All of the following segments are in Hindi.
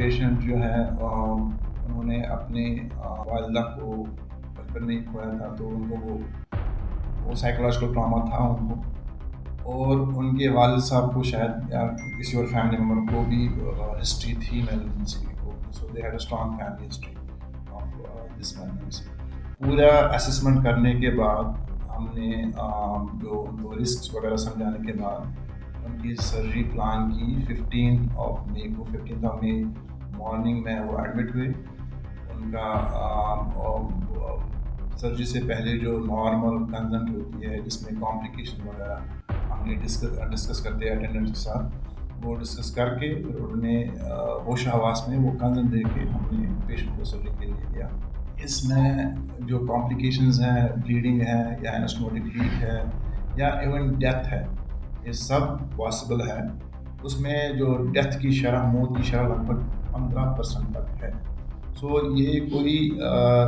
पेशेंट जो है उन्होंने अपने वालिदा को बचपन में ही खोया था, तो उनको वो साइकोलॉजिकल ट्रॉमा था उनको, और उनके वालिद साहब को शायद या किसी और फैमिली मेम्बर को भी हिस्ट्री थी मेलिग्नेंसी की, so they had a strong family history of this malignancy. पूरा असेसमेंट करने के बाद हमने जो उनको रिस्क वगैरह समझाने के बाद उनकी सर्जरी प्लान की 15 ऑफ मई मॉर्निंग में वो एडमिट हुए। उनका सर्जरी से पहले जो नॉर्मल कंसल्ट होती है जिसमें कॉम्प्लिकेशन वगैरह हमने डिस्कस करते हैं अटेंडेंट्स के साथ, वो डिस्कस करके फिर उन्हें होश हवास में वो कंसल्ट दे के हमने पेशेंट को सर्जरी के लिए लिया। इसमें जो कॉम्प्लिकेशंस हैं, ब्लीडिंग है या एनास्टोमोटिक लीक है या इवन डेथ है, ये सब पॉसिबल है। उसमें जो डेथ की शरह, मौत की शरह लगभग 15% तक है। सो ये कोई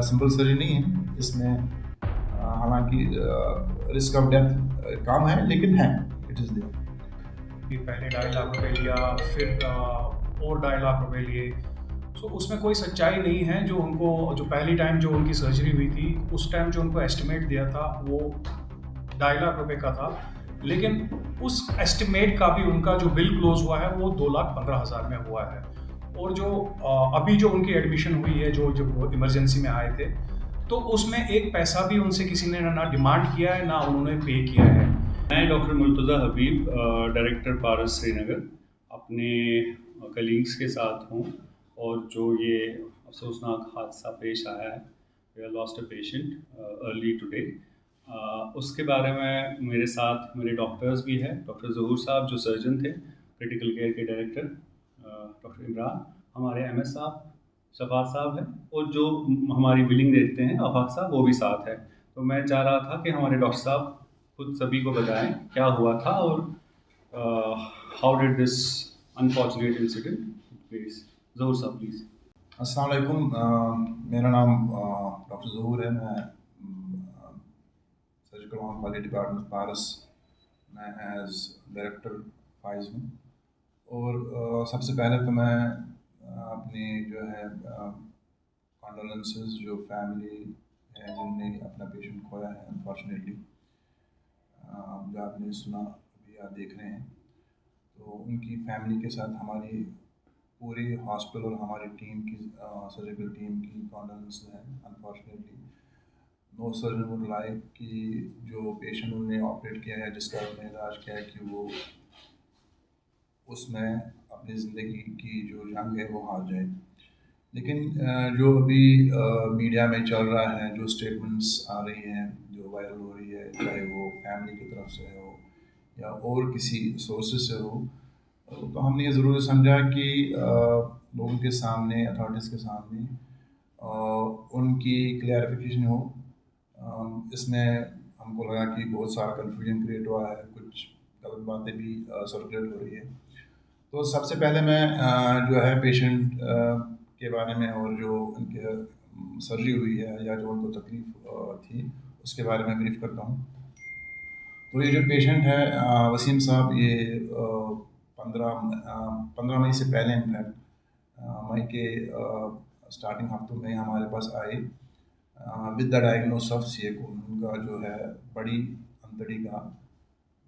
सिंपल सर्जरी नहीं है, इसमें हालांकि रिस्क ऑफ डेथ कम है, लेकिन है, इट इज़ देयर। पहले 2.5 लाख रुपए लिया, फिर और 2.5 लाख रुपए लिए। सो उसमें कोई सच्चाई नहीं है। जो पहली टाइम जो उनकी सर्जरी हुई थी, उस टाइम जो उनको एस्टिमेट दिया था वो 2.5 लाख रुपए का था, लेकिन उस एस्टिमेट का भी उनका जो बिल क्लोज हुआ है वो 2,15,000 में हुआ है। और जो अभी जो उनकी एडमिशन हुई है, जो इमरजेंसी में आए थे, तो उसमें एक पैसा भी उनसे किसी ने ना डिमांड किया है, ना उन्होंने पे किया है। मैं डॉक्टर मुर्तज़ा हबीब, डायरेक्टर पारस श्रीनगर, अपने कलीग्स के साथ हूँ। और जो ये अफसोसनाक हादसा पेश आया है, we are lost a patient early today, उसके बारे में मेरे साथ मेरे डॉक्टर्स भी हैं। डॉक्टर ज़हूर साहब जो सर्जन थे, क्रिटिकल केयर के डायरेक्टर, डॉक्टर इमरान, हमारे एमएस साहब, शफात साहब हैं, और जो हमारी बिलिंग देखते हैं आफाक साहब, वो भी साथ है। तो मैं चाह रहा था कि हमारे डॉक्टर साहब खुद सभी को बताएं क्या हुआ था और how did this unfortunate incident please. Zahoor साहब प्लीज़। अस्सलाम वालेकुम, मेरा नाम डॉक्टर ज़हूर है। मैं सर्जिकल ऑन्कोलॉजी डिपार्टमेंट पारस मैं एज डायरेक्टर फाइज हूँ। और सबसे पहले तो मैं अपनी जो है कॉन्डोलेंसेस जो फैमिली है जिनने अपना पेशेंट खोया है अनफॉर्चुनेटली, जो आपने सुना अभी या देख रहे हैं, तो उनकी फैमिली के साथ हमारी पूरी हॉस्पिटल और हमारी टीम की सर्जिकल टीम की कॉन्डोलेंस है। Unfortunately no surgeon would like कि जो पेशेंट उन्होंने ऑपरेट किया है, जिसका उन्होंने इलाज किया है, कि वो उसमें अपनी ज़िंदगी की जो जंग है वो हार जाए। लेकिन जो अभी मीडिया में चल रहा है, जो स्टेटमेंट्स आ रही हैं, जो वायरल हो रही है, चाहे वो फैमिली की तरफ से हो या और किसी सोर्सेज से हो, तो हमने ये ज़रूर समझा कि लोगों के सामने, अथॉरिटीज़ के सामने उनकी क्लियरिफिकेशन हो। इसमें हमको लगा कि बहुत सारा कन्फ्यूजन क्रिएट हुआ है, कुछ गलत बातें भी सर्कुलेट हो रही है। तो सबसे पहले मैं जो है पेशेंट के बारे में और जो उनके सर्जरी हुई है या जो उनको तकलीफ़ थी उसके बारे में ब्रीफ करता हूँ। तो ये जो पेशेंट है वसीम साहब, ये 15 मई से पहले, इनफैक्ट मई के स्टार्टिंग हफ्तों में हमारे पास आए विद द डायग्नोस ऑफ सीएको। उनका जो है बड़ी अंतड़ी का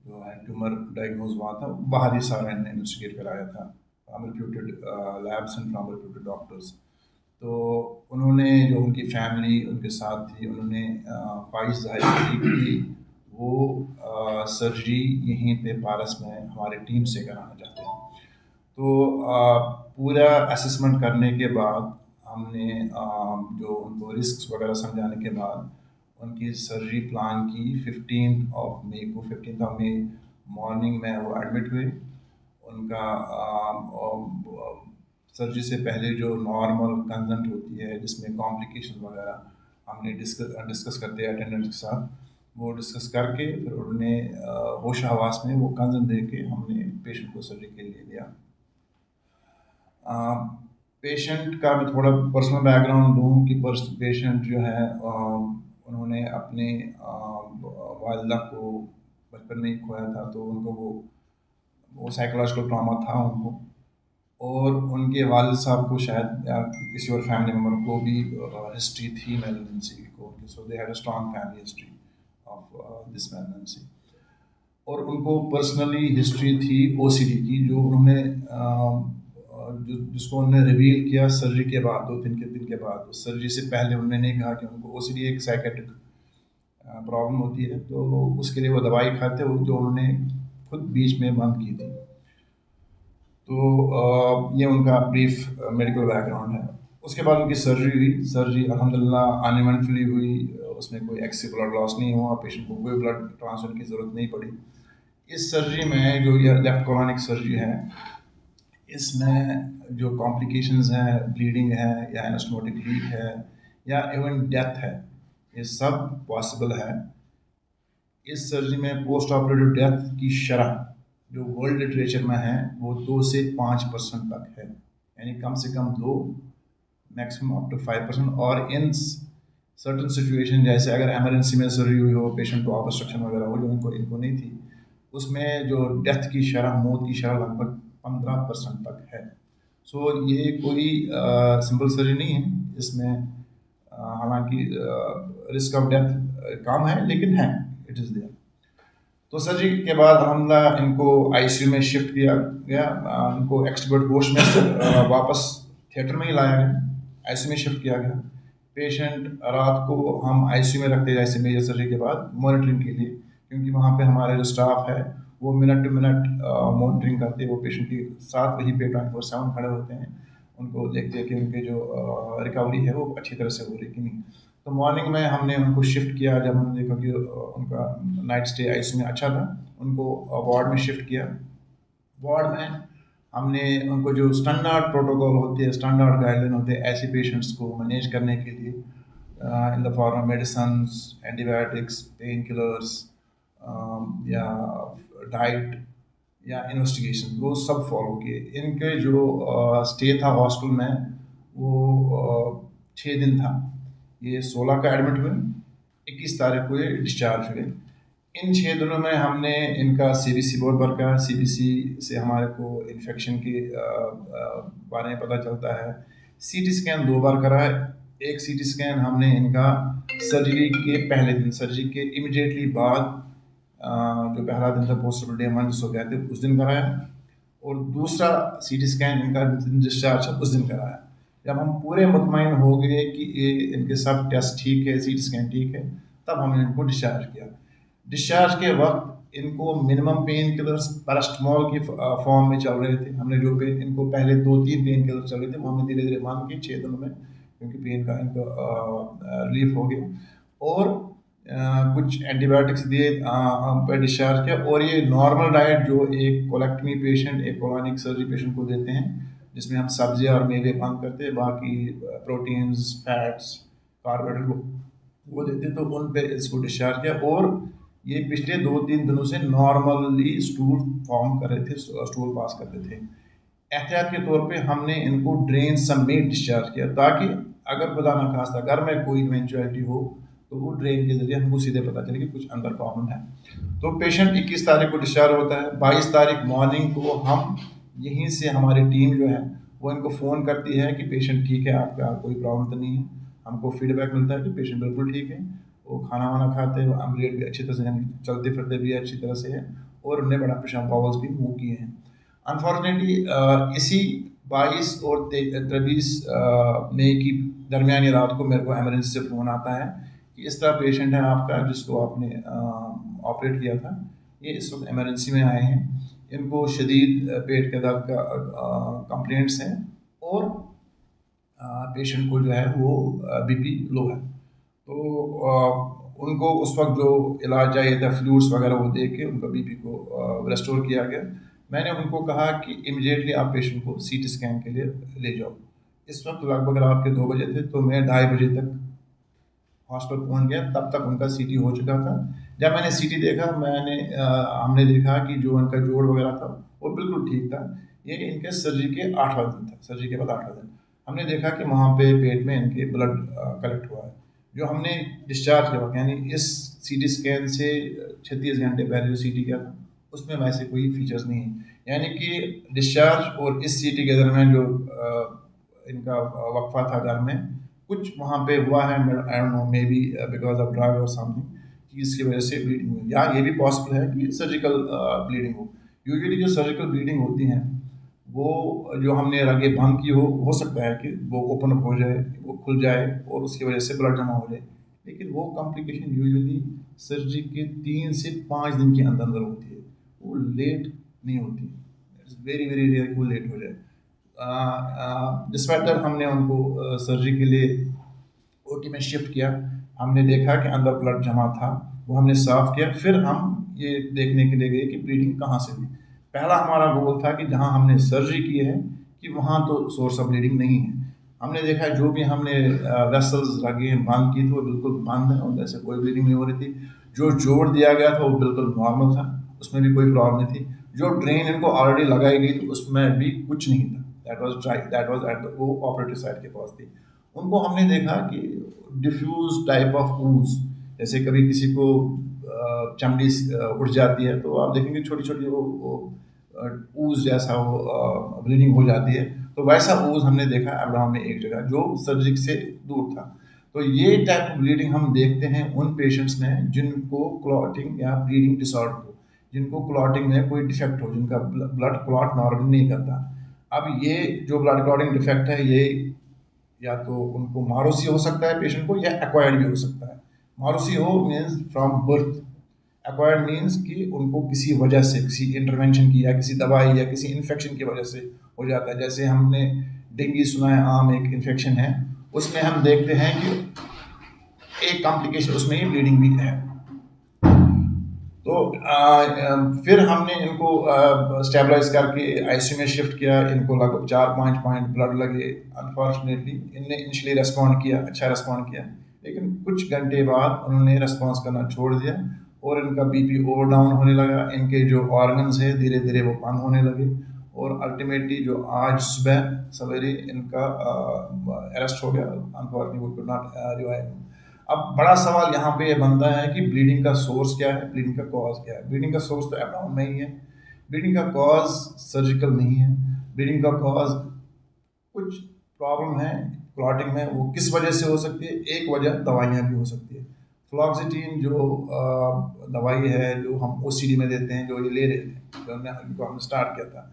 जो है ट्यूमर डायग्नोज हुआ था। बाहर ही सारा इन्हें इन्वेस्टिगेट कराया था, from reputed labs and from reputed doctors. तो उन्होंने, जो उनकी फैमिली उनके साथ थी, उन्होंने ख्वाहिश जाहिर की कि वो सर्जरी यहीं पे पारस में हमारी टीम से कराना चाहते हैं। तो पूरा असेसमेंट करने के बाद हमने जो उनको रिस्क वगैरह समझाने के बाद उनकी सर्जरी प्लान की 15 ऑफ मई मॉर्निंग में वो एडमिट हुए। उनका सर्जरी से पहले जो नॉर्मल कंसल्ट होती है जिसमें कॉम्प्लिकेशन वगैरह हमने डिस्कस करते हैं अटेंडेंट्स के साथ, वो डिस्कस करके फिर उन्हें होश हवास में वो कंसल्ट दे के हमने पेशेंट को सर्जरी के लिए लिया। पेशेंट का भी थोड़ा पर्सनल बैकग्राउंड दूँ कि पेशेंट जो है उन्होंने अपने वालिदा को बचपन में ही खोया था, तो उनको वो साइकोलॉजिकल ट्रॉमा था उनको, और उनके वालिद साहब को शायद या किसी और फैमिली मेम्बर को भी हिस्ट्री थी मेलिग्नेंसी की, so they had a strong family history of this malignancy. और उनको पर्सनली हिस्ट्री थी ओसीडी की, जो उन्होंने जिसको उन्होंने रिवील किया सर्जरी के बाद, 2 दिन के बाद। सर्जरी से पहले उन्होंने नहीं कहा कि उनको ओसीडी एक साइकेट्रिक प्रॉब्लम होती है, तो उसके लिए वो दवाई खाते, वो जो उन्होंने खुद बीच में बंद की थी। तो ये उनका ब्रीफ मेडिकल बैकग्राउंड है। उसके बाद उनकी सर्जरी हुई। सर्जरी अल्हम्दुलिल्लाह अनइवेंटफुली हुई, उसमें कोई एक्सेसिव ब्लड लॉस नहीं हुआ, पेशेंट को कोई ब्लड ट्रांसफर की ज़रूरत नहीं पड़ी। इस सर्जरी में जो ये लेफ्ट कोलॉनिक सर्जरी है, इसमें जो कॉम्प्लिकेशंस हैं, ब्लीडिंग है या एनास्टोमोटिक लीक है या इवन डेथ है, ये सब पॉसिबल है। इस सर्जरी में पोस्ट ऑपरेटिव डेथ की शरह जो वर्ल्ड लिटरेचर में है वो 2 से 5% तक है, यानी कम से कम 2, मैक्सिमम अप टू 5%। और इन सर्टन सिचुएशन, जैसे अगर एमरजेंसी में सर्जरी हुई हो, पेशेंट को ऑब्स्ट्रक्शन वगैरह हो, जो इनको नहीं थी, उसमें जो डेथ की शरह, मौत की शरह लगभग 15% तक है। सो ये कोई सिंपल सर्जरी नहीं है। इसमें हालांकि रिस्क ऑफ डेथ कम है, लेकिन है, इट इज़ देयर। तो सर्जरी के बाद अल्हम्दुलिल्लाह इनको आईसीयू में शिफ्ट किया गया। इनको एक्सपर्ट होश में वापस थिएटर में ही लाया गया, आईसीयू में शिफ्ट किया गया। पेशेंट रात को हम आईसीयू में रखते, जैसे मेजर सर्जरी के बाद, मॉनिटरिंग के लिए, क्योंकि वहाँ पे हमारे जो स्टाफ है वो मिनट टू मिनट मॉनिटरिंग करते हैं। वो पेशेंट के साथ वहीं पे 24/7 खड़े होते हैं, उनको देखते हैं कि उनके जो रिकवरी है वो अच्छी तरह से हो रही कि नहीं। तो मॉर्निंग में हमने उनको शिफ्ट किया, जब हमने देखा कि उनका नाइट स्टे आईसीयू में अच्छा था, उनको वार्ड में शिफ्ट किया। वार्ड में हमने उनको जो स्टैंडर्ड प्रोटोकॉल होते हैं, स्टैंडर्ड गाइडलाइन होते हैं ऐसे पेशेंट्स को मैनेज करने के लिए, in the form of medicines, antibiotics, pain killers, या डाइट या इन्वेस्टिगेशन, वो सब फॉलो किए। इनके जो स्टे था हॉस्टल में वो 6 दिन था। ये 16 का एडमिट हुए, 21 तारीख को ये डिस्चार्ज हुए। इन 6 दिनों में हमने इनका सीबीसी बहुत बार करा। सीबीसी से हमारे को इन्फेक्शन के बारे में पता चलता है। सीटी स्कैन 2 बार करा है। एक सीटी स्कैन हमने इनका सर्जरी के पहले दिन, सर्जरी के इमिडिएटली बाद, जो पहला दिन था पोस्ट डे 1 जिसको कहते हैं, उस दिन कराया। और दूसरा सीटी स्कैन इनका डिस्चार्ज है उस दिन कराया। जब हम पूरे मुतमईन हो गए कि ये इनके सब टेस्ट ठीक है, सीटी स्कैन ठीक है, तब हमने इनको डिस्चार्ज किया। डिस्चार्ज के वक्त इनको मिनिमम पेन किलर्स पैरास्टामोल की फॉर्म में चल रहे थे। हमने जो पेन इनको पहले 2-3 पेन किलर चल रहे थे, वो हमने धीरे धीरे बंद किए 6 दिनों में, क्योंकि पेन का इनको रिलीफ हो गया। और कुछ एंटीबायोटिक्स दिए पे डिस्चार्ज किया। और ये नॉर्मल डाइट जो एक कोलेक्टमी पेशेंट, एक कोलॉनिक सर्जरी पेशेंट को देते हैं, जिसमें हम सब्जियां और मेवे बंद करते हैं, बाकी प्रोटीन्स, फैट्स, कार्बोहाइड्रेट वो देते, तो उन पे इसको डिस्चार्ज किया। और ये पिछले 2-3 दिनों से नॉर्मली स्टूल फॉर्म कर रहे थे, स्टूल पास करते थे। एहतियात के तौर पे हमने इनको ड्रेन समेत डिस्चार्ज किया, ताकि अगर खुदा ना खास्ता घर में कोई इवेंचुअलिटी हो तो वो ड्रेन के जरिए हमको सीधे पता चले कि कुछ अंदर प्रॉब्लम है। तो पेशेंट 21 तारीख को डिस्चार्ज होता है। 22 तारीख मॉर्निंग को हम यहीं से, हमारी टीम जो है वो इनको फ़ोन करती है कि पेशेंट ठीक है, आपका कोई प्रॉब्लम तो नहीं है। हमको फीडबैक मिलता है कि पेशेंट बिल्कुल ठीक है, वो खाना वाना खाते हैं, एम्बुलेट भी अच्छी तरह से, चलते फिरते भी अच्छी तरह से है, और उन्हें बड़ा पेशाब बाउल्स भी मूव किए हैं। अनफॉर्चुनेटली इसी 22 और 23 मई की दरमियानी रात को मेरे को एमरजेंसी से फ़ोन आता है कि इस तरह पेशेंट है आपका, जिसको आपने ऑपरेट किया था, ये इस वक्त एमरजेंसी में आए हैं, इनको शदीद पेट के दर्द का कंप्लेंट्स हैं, और पेशेंट को जो है वो बीपी लो है। तो उनको उस वक्त जो इलाज चाहिए था, फ्लूइड्स वगैरह, वो दे के उनका बीपी को रेस्टोर किया गया। मैंने उनको कहा कि इमीडिएटली आप पेशेंट को सीटी स्कैन के लिए ले जाओ। इस वक्त लगभग रात के 2 बजे थे, तो मैं 2:30 बजे तक हॉस्पिटल पहुंच गया। तब तक उनका सीटी हो चुका था। जब मैंने सीटी देखा, हमने देखा कि जो उनका जोड़ वगैरह था वो बिल्कुल ठीक था। ये इनके सर्जरी के 8वां दिन था, सर्जरी के बाद 8वां दिन। हमने देखा कि वहाँ पे पेट में इनके ब्लड कलेक्ट हुआ है। जो हमने डिस्चार्ज के वक्त, यानी इस सीटी स्कैन से 36 घंटे पहले जो सीटी किया था, उसमें वैसे कोई फीचर्स नहीं है। यानी कि डिस्चार्ज और इस सीटी के दरमियान जो इनका वक्फा था घर में, कुछ वहाँ पे हुआ है, I don't know, may be because of drug और समथिंग, कि इसकी वजह से ब्लीडिंग हुई, या ये भी पॉसिबल है कि सर्जिकल ब्लीडिंग हो। यूजुअली जो सर्जिकल ब्लीडिंग होती हैं वो जो हमने रगें बंद की हो सकता है कि वो ओपन अप हो जाए, वो खुल जाए और उसकी वजह से ब्लड जमा हो जाए, लेकिन वो कॉम्प्लिकेशन यूजुअली सर्जरी के 3 से 5 दिन के अंदर अंदर होती है, वो लेट नहीं होती। इट्स वेरी वेरी रेयर कि वो लेट हो जाए। डिस्पाइट दैट हमने उनको सर्जरी के लिए ओटी में शिफ्ट किया। हमने देखा कि अंदर ब्लड जमा था, वो हमने साफ किया, फिर हम ये देखने के लिए गए कि ब्लीडिंग कहाँ से हुई। पहला हमारा गोल था कि जहाँ हमने सर्जरी की है कि वहाँ तो सोर्स ऑफ ब्लीडिंग नहीं है। हमने देखा जो भी हमने वेसल्स लगे बंद की थी वो बिल्कुल बंद है, और जैसे कोई ब्लीडिंग नहीं हो रही थी। जो जोड़ दिया गया था वो बिल्कुल नॉर्मल था, उसमें भी कोई प्रॉब्लम नहीं थी। जो ड्रेन इनको ऑलरेडी लगाई गई थी उसमें भी कुछ नहीं था, that was dry, that was at the वो ऑपरेटिव साइड के पास थी। उनको हमने देखा कि डिफ्यूज टाइप ऑफ ऊज, जैसे कभी किसी को चमड़ी उठ जाती है तो आप देखेंगे छोटी छोटी वो ऊज जैसा वो ब्लीडिंग हो जाती है, तो वैसा ऊज हमने देखा एब्डोमेन में एक जगह जो सर्जरी से दूर था। तो ये टाइप ऑफ ब्लीडिंग हम देखते हैं उन पेशेंट्स में जिनको क्लॉटिंग या ब्लीडिंग डिसऑर्डर हो, जिनको क्लॉटिंग में कोई डिफेक्ट हो, जिनका ब्लड क्लॉट नॉर्मल नहीं करता। अब ये जो ब्लड क्लॉटिंग डिफेक्ट है ये या तो उनको मारूसी हो सकता है पेशेंट को, या एक्वायर्ड भी हो सकता है। मारूसी हो means from birth, acquired means कि उनको किसी वजह से, किसी इंटरवेंशन की या किसी दवाई या किसी इन्फेक्शन की वजह से हो जाता है। जैसे हमने डेंगू सुना है, आम एक इन्फेक्शन है, उसमें हम देखते हैं कि एक कॉम्प्लिकेशन उसमें ही ब्लीडिंग भी है। तो फिर हमने इनको स्टेबलाइज करके आईसीयू में शिफ्ट किया। इनको लगभग 4-5 पॉइंट ब्लड लगे। अनफॉर्चुनेटली इनने इनिशियली रेस्पॉन्ड किया, अच्छा रेस्पॉन्ड किया, लेकिन कुछ घंटे बाद उन्होंने रेस्पॉन्स करना छोड़ दिया और इनका बीपी ओवर डाउन होने लगा। इनके जो ऑर्गन्स है धीरे धीरे वो बंद होने लगे, और अल्टीमेटली जो आज सुबह सवेरे इनका अरेस्ट हो गया। Unfortunately we could not revive. अब बड़ा सवाल यहाँ पे ये बनता है कि ब्लीडिंग का सोर्स क्या है, ब्लीडिंग का कॉज क्या है। ब्लीडिंग का सोर्स तो एब्डोमेन में ही है, ब्लीडिंग का कॉज सर्जिकल नहीं है। ब्लीडिंग का कॉज कुछ प्रॉब्लम है क्लॉटिंग में, वो किस वजह से हो सकती है। एक वजह दवाइयाँ भी हो सकती है। फ्लॉक्सिटीन जो दवाई है जो हम ओसीडी में देते हैं, जो ये ले रहे थे, जो हमने स्टार्ट किया था,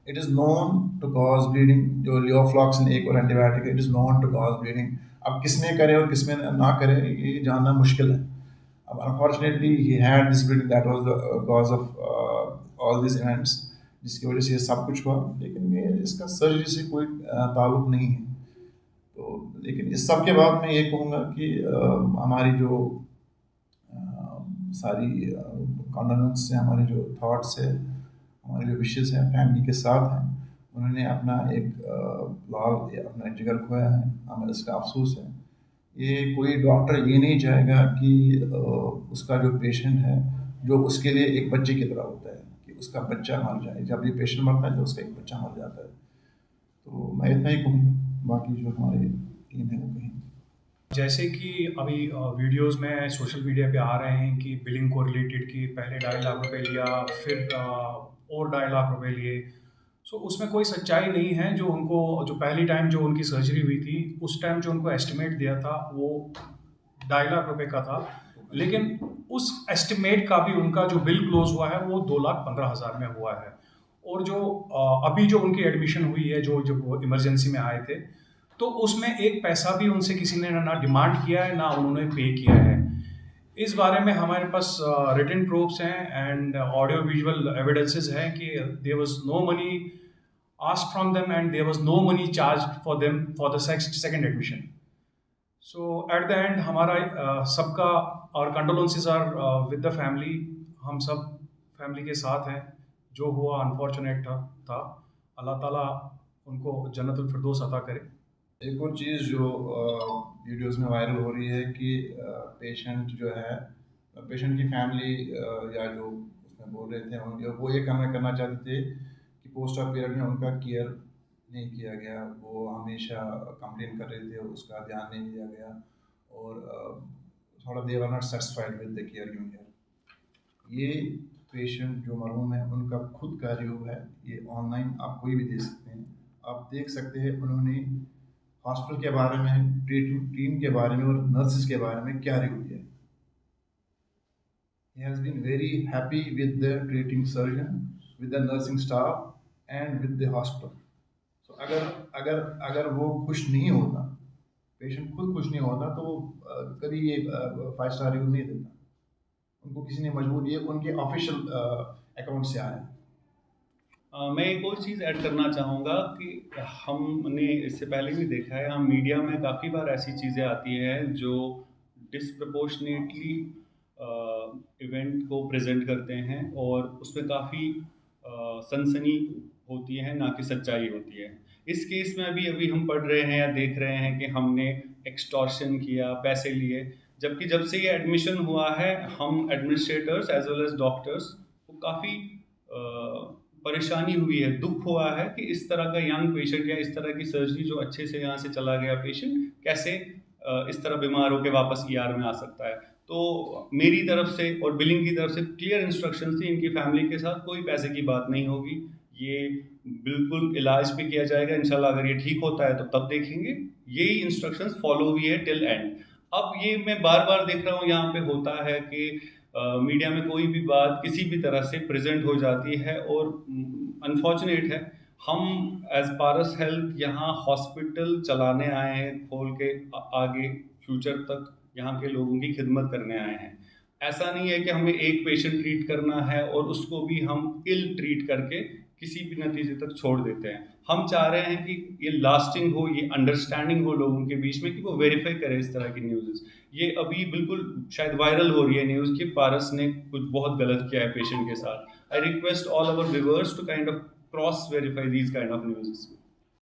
it is known to cause bleeding. जो लियोफ्लॉक्सिन एक और एंटीबायोटिक है, it is known to cause bleeding. अब किसमें करे और किसमें ना करे ये जानना मुश्किल है। अब unfortunately he had this bleeding, that was the cause of all this events, जिसकी वजह से ये सब कुछ हुआ। लेकिन ये इसका सर्जरी से कोई ताल्लुक नहीं है। तो लेकिन इस सब के बाद मैं ये कहूँगा कि हमारी जो सारी कॉन्डोलेंस से, हमारे जो थॉट्स है, हमारे जो विशेज़ हैं फैमिली के साथ हैं। उन्होंने अपना एक लाल अपना जिगर खोया है, हमें इसका अफसोस है। ये कोई डॉक्टर ये नहीं चाहेगा कि उसका जो पेशेंट है, जो उसके लिए एक बच्चे की तरह होता है, कि उसका बच्चा मर जाए। जब ये पेशेंट मरता है तो उसका एक बच्चा मर जाता है। तो मैं इतना ही कहूँगा, बाकी जो हमारी टीम है वो कहेंगे। जैसे कि अभी वीडियोस में सोशल मीडिया पे आ रहे हैं कि बिलिंग को रिलेटेड कि पहले 2.5 लाख रुपए लिया, फिर और 2.5 लाख रुपए लिए। सो उसमें कोई सच्चाई नहीं है। जो उनको जो पहली टाइम जो उनकी सर्जरी हुई थी उस टाइम जो उनको एस्टिमेट दिया था वो 2.5 लाख रुपए का था, लेकिन उस एस्टिमेट का भी उनका जो बिल क्लोज हुआ है वो 2,15,000 में हुआ है। और जो अभी जो उनकी एडमिशन हुई है, जो जो वो इमरजेंसी में आए थे, तो उसमें एक पैसा भी उनसे किसी ने ना डिमांड किया है ना उन्होंने पे किया है। इस बारे में हमारे पास रिटन प्रूफ्स हैं एंड ऑडियो विजुअल एविडेंसेस हैं कि there was no money asked from them and there was no money charged for them for the second admission. So at the end हमारा सबका और condolences are with the family. हम सब फैमिली के साथ हैं। जो हुआ अनफॉर्चुनेट था। अल्लाह ताला उनको जन्नतुल फिरदौस अता करे। एक और चीज़ जो वीडियोस में वायरल हो रही है कि पेशेंट जो है, पेशेंट की फैमिली या जो उसमें बोल रहे थे वो ये करना चाहते थे कि पोस्ट ऑफ पीरियड में उनका केयर नहीं किया गया। वो हमेशा कंप्लेन कर रहे थे, उसका ध्यान नहीं दिया गया, और थोड़ा they were not satisfied with the care given here. ये पेशेंट जो मरहूम है उनका खुद का रिव्यू है, ये ऑनलाइन आप कोई भी दे सकते हैं। आप देख सकते हैं उन्होंने हॉस्पिटल के बारे में, ट्रीटमेंट टीम के बारे में और नर्सेज के बारे में क्या रिव्यू दिया है। He has been very happy with the treating surgeon, with the nursing staff and with the hospital. So अगर वो खुश नहीं होता, पेशेंट खुद खुश नहीं होता, तो वो कभी ये 5 स्टार रिव्यू नहीं देता। उनको किसी ने मजबूर किया, उनके ऑफिशियल अकाउंट से आया। मैं एक और चीज़ ऐड करना चाहूँगा कि हमने इससे पहले भी देखा है, हम मीडिया में काफ़ी बार ऐसी चीज़ें आती हैं जो डिस्प्रपोर्शनेटली इवेंट को प्रेजेंट करते हैं और उसमें काफ़ी सनसनी होती है, ना कि सच्चाई होती है। इस केस में अभी हम पढ़ रहे हैं या देख रहे हैं कि हमने एक्सटॉर्शन किया, पैसे लिए, जबकि जब से ये एडमिशन हुआ है हम administrators as well as doctors को काफ़ी परेशानी हुई है, दुख हुआ है कि इस तरह का यंग पेशेंट या इस तरह की सर्जरी जो अच्छे से यहाँ से चला गया पेशेंट कैसे इस तरह बीमार होकर वापस ER में आ सकता है। तो मेरी तरफ से और बिलिंग की तरफ से क्लियर इंस्ट्रक्शंस थी, इनकी फैमिली के साथ कोई पैसे की बात नहीं होगी, ये बिल्कुल इलाज भी किया जाएगा इंशाल्लाह, अगर ये ठीक होता है तो तब देखेंगे। यही इंस्ट्रक्शंस फॉलो हुई है टिल एंड। अब ये मैं बार बार देख रहा हूँ यहाँ पे होता है कि मीडिया में कोई भी बात किसी भी तरह से प्रेजेंट हो जाती है और अनफॉर्चुनेट है, हम एज पारस हेल्थ यहाँ हॉस्पिटल चलाने आए हैं, खोल के आगे फ्यूचर तक यहाँ के लोगों की खिदमत करने आए हैं। ऐसा नहीं है कि हमें एक पेशेंट ट्रीट करना है और उसको भी हम इल ट्रीट करके किसी भी नतीजे तक छोड़ देते हैं। हम चाह रहे हैं कि ये लास्टिंग हो, ये अंडरस्टैंडिंग हो लोगों के बीच में कि वो वेरीफाई करें इस तरह की न्यूज़। ये अभी बिल्कुल शायद वायरल हो रही है न्यूज़ कि पारस ने कुछ बहुत गलत किया है पेशेंट के साथ। I request all our viewers to kind of cross verify these kind of news.